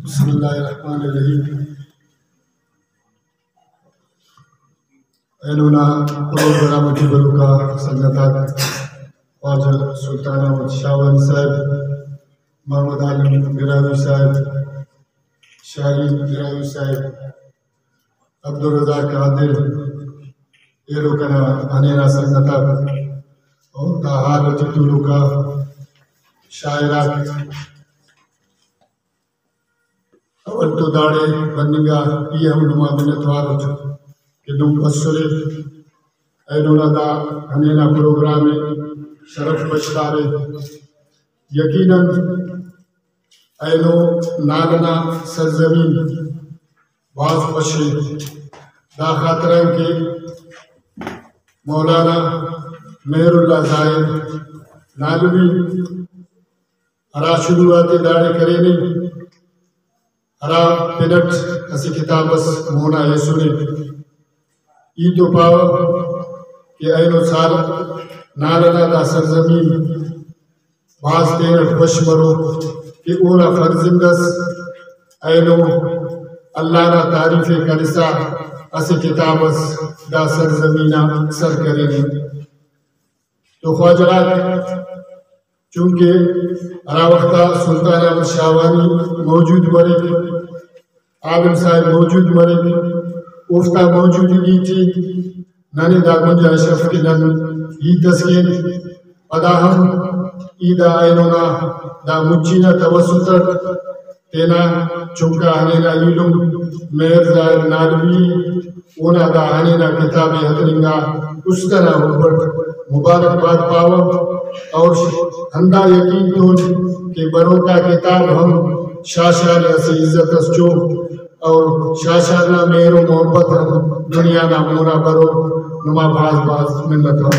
بسم اللہ الرحمن الرحیم. اینونا پروگرامتی بلوکا سنگتات خواجہ سلطان احمد شاعری صاحب، محمد عالم براہوئی صاحب، شاعری براہوئی صاحب، عبدالرزاق عادل ایلو کنا ہنینو سنگتات اور دا حالت طولوکا شاعرات اول تو داڑے بننگا یہ ہم نما منتوار کہ نم بسرے اینونا دا ہنینا پروگرام شرف بشتارے یقیناً اینو نالنا سرزمین باز بشے دا خاطرہ کے مولانا مہراللہ زاھد نالوی ہرا شروعات داڑے کرے نہیں ہرا پنٹ اسی کتابس مونا یہ سنے ای تو پاو کہ اینو سال نالنا دا سرزمین باز دینت وش مرو کہ اونا فرزندس اینو اللہ نا تعریف کرسا اسی کتابس دا سرزمینہ سر کرے تو خواجرات چونکہ ہرا وقتا سلطان احمد شاعری موجود مرے عالم صاحب موجود مرے افتا موجودگی تھی نانی دا گنجائش افکی نن ہی تسکین پدا ہم ایدہ اینونا دا مجینا توسطر تینا چونکہ ہنینا ایلم مہر زاہد نالوی اونا دا ہنینا کتاب حضرنگا اس طرح مبارکباد پاو اور ہندہ یقین تون کہ برو کا کتاب ہم شاشانا سے عزت اس چو اور شاشانا مہر و محبت ہم دنیا نا مونا برو نما باز منت ہم